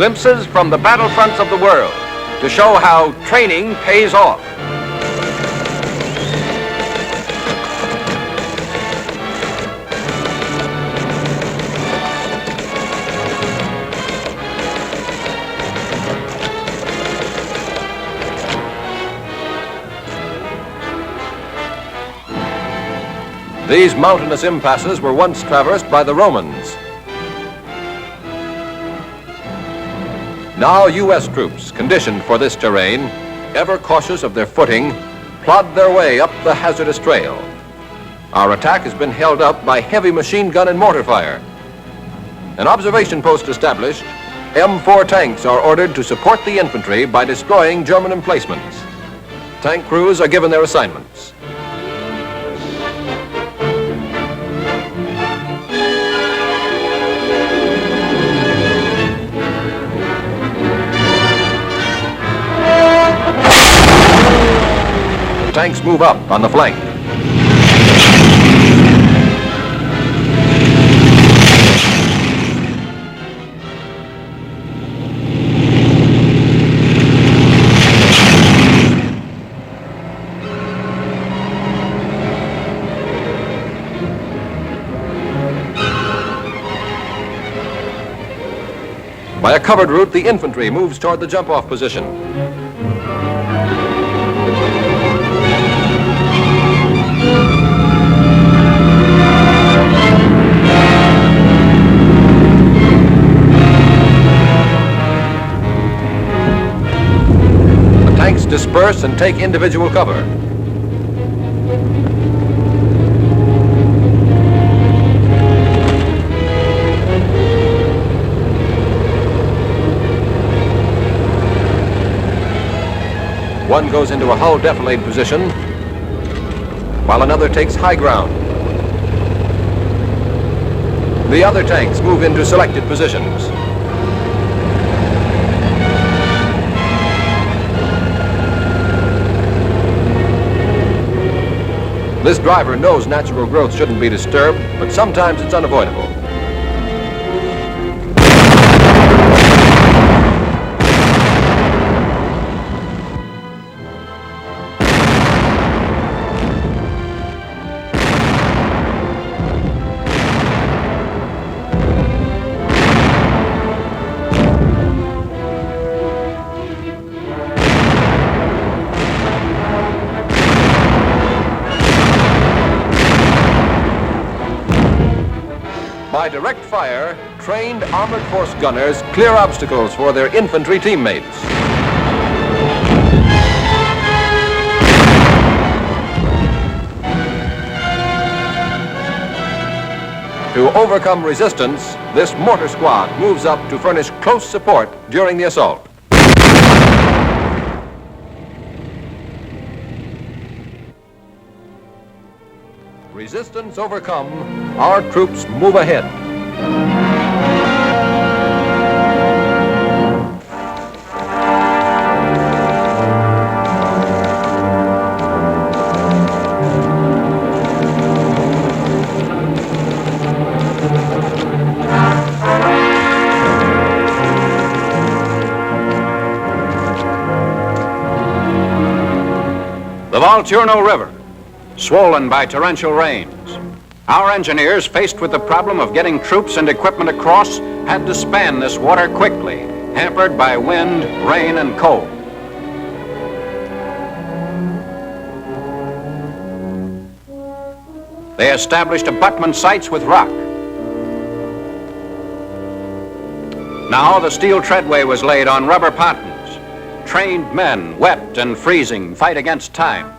Glimpses from the battlefronts of the world to show how training pays off. These mountainous impasses were once traversed by the Romans. Now U.S. troops, conditioned for this terrain, ever cautious of their footing, plod their way up the hazardous trail. Our attack has been held up by heavy machine gun and mortar fire. An observation post established, M4 tanks are ordered to support the infantry by destroying German emplacements. Tank crews are given their assignments. Tanks move up on the flank. By a covered route, the infantry moves toward the jump-off position. Tanks disperse and take individual cover. One goes into a hull defilade position, while another takes high ground. The other tanks move into selected positions. This driver knows natural growth shouldn't be disturbed, but sometimes it's unavoidable. By direct fire, trained armored force gunners clear obstacles for their infantry teammates. To overcome resistance, this mortar squad moves up to furnish close support during the assault. Resistance overcome, our troops move ahead. The Bulletin River, swollen by torrential rains. Our engineers, faced with the problem of getting troops and equipment across, had to span this water quickly, hampered by wind, rain, and cold. They established abutment sites with rock. Now the steel treadway was laid on rubber pontons. Trained men, wet and freezing, fight against time.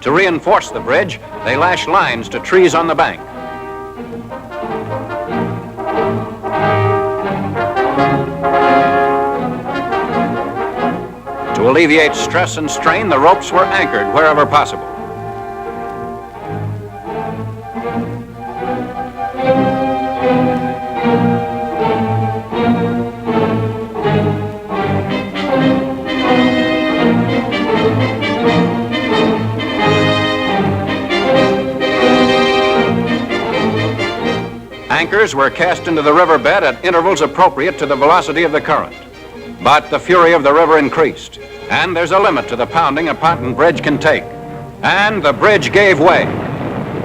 To reinforce the bridge, they lash lines to trees on the bank. To alleviate stress and strain, the ropes were anchored wherever possible. Anchors were cast into the riverbed at intervals appropriate to the velocity of the current. But the fury of the river increased, and there's a limit to the pounding a ponton bridge can take. And the bridge gave way.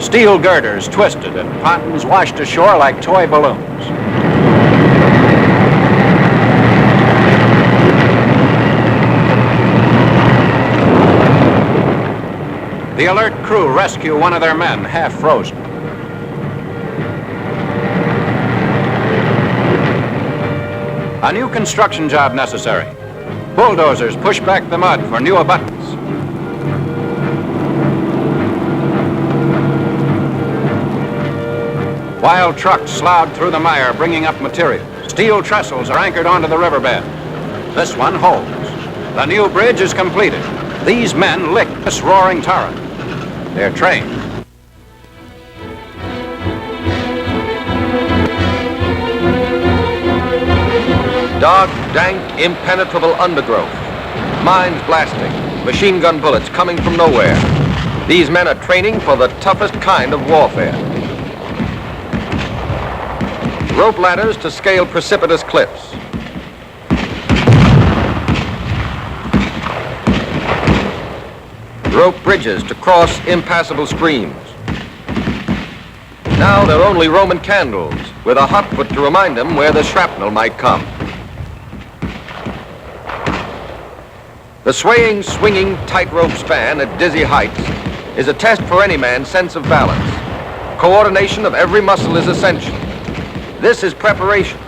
Steel girders twisted and pontons washed ashore like toy balloons. The alert crew rescue one of their men, half frozen. A new construction job necessary. Bulldozers push back the mud for new abutments. While trucks sloughed through the mire, bringing up material. Steel trestles are anchored onto the riverbed. This one holds. The new bridge is completed. These men lick this roaring torrent. They're trained. Dark, dank, impenetrable undergrowth. Mines blasting. Machine gun bullets coming from nowhere. These men are training for the toughest kind of warfare. Rope ladders to scale precipitous cliffs. Rope bridges to cross impassable streams. Now they're only Roman candles, with a hot foot to remind them where the shrapnel might come. The swaying, swinging tightrope span at dizzy heights is a test for any man's sense of balance. Coordination of every muscle is essential. This is preparation.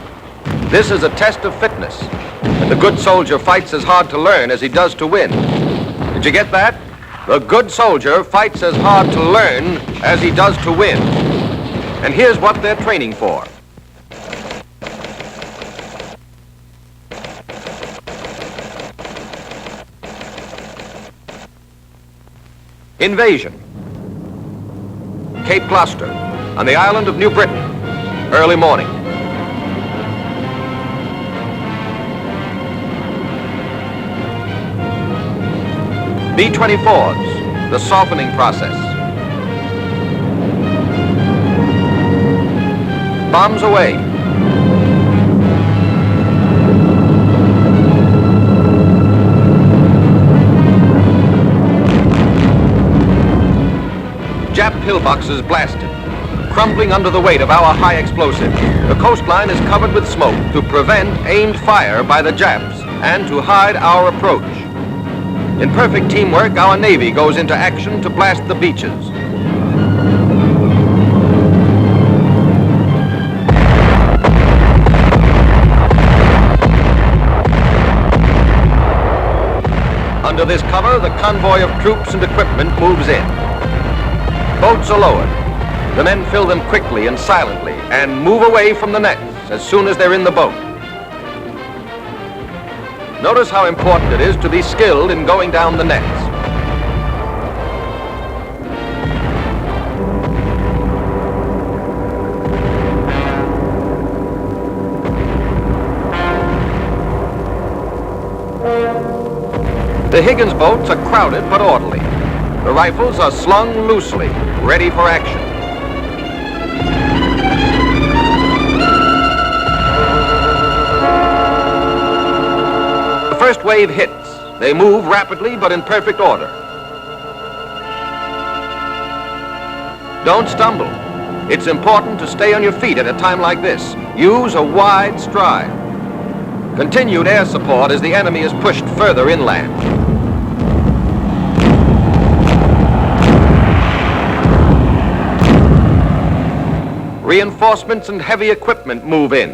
This is a test of fitness. And the good soldier fights as hard to learn as he does to win. Did you get that? The good soldier fights as hard to learn as he does to win. And here's what they're training for. Invasion. Cape Gloucester, on the island of New Britain, early morning. B-24s, the softening process. Bombs away. Jap pillboxes blasted, crumbling under the weight of our high explosive. The coastline is covered with smoke to prevent aimed fire by the Japs and to hide our approach. In perfect teamwork, our Navy goes into action to blast the beaches. Under this cover, the convoy of troops and equipment moves in. Boats are lowered. The men fill them quickly and silently and move away from the nets as soon as they're in the boat. Notice how important it is to be skilled in going down the nets. The Higgins boats are crowded but orderly. The rifles are slung loosely, ready for action. The first wave hits. They move rapidly but in perfect order. Don't stumble. It's important to stay on your feet at a time like this. Use a wide stride. Continued air support as the enemy is pushed further inland. Reinforcements and heavy equipment move in.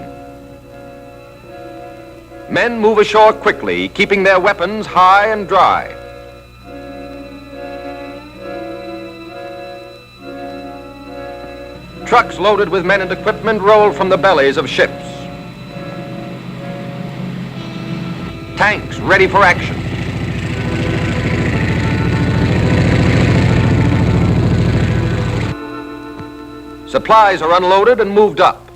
Men move ashore quickly, keeping their weapons high and dry. Trucks loaded with men and equipment roll from the bellies of ships. Tanks ready for action. Supplies are unloaded and moved up.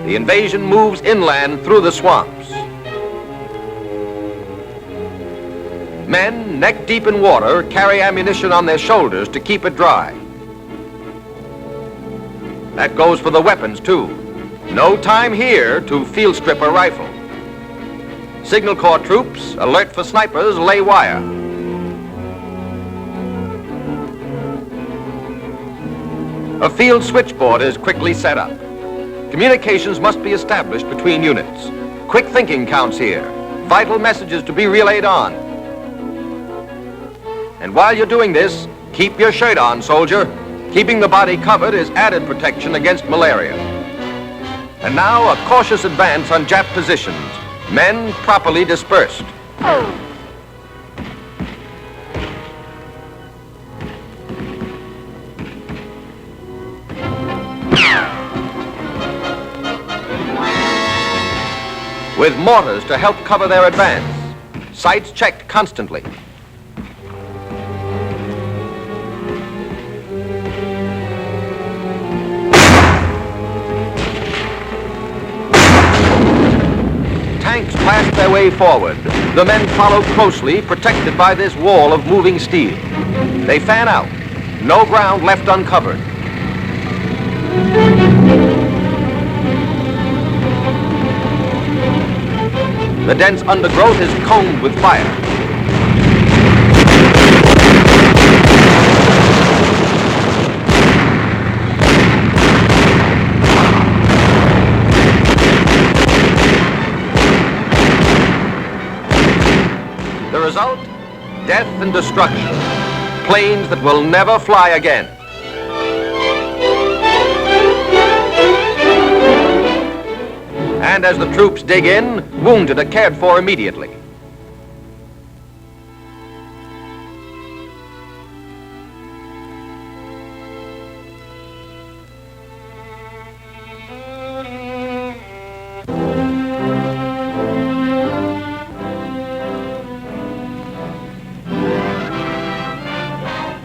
The invasion moves inland through the swamps. Men, neck deep in water, carry ammunition on their shoulders to keep it dry. That goes for the weapons, too. No time here to field strip a rifle. Signal Corps troops, alert for snipers, lay wire. A field switchboard is quickly set up. Communications must be established between units. Quick thinking counts here. Vital messages to be relayed on. And while you're doing this, keep your shirt on, soldier. Keeping the body covered is added protection against malaria. And now a cautious advance on Jap positions. Men properly dispersed. With mortars to help cover their advance. Sights checked constantly. Tanks blast their way forward. The men follow closely, protected by this wall of moving steel. They fan out. No ground left uncovered. The dense undergrowth is combed with fire. The result? Death and destruction. Planes that will never fly again. And as the troops dig in, wounded are cared for immediately.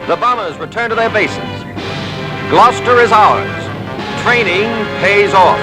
The bombers return to their bases. Gloucester is ours. Training pays off.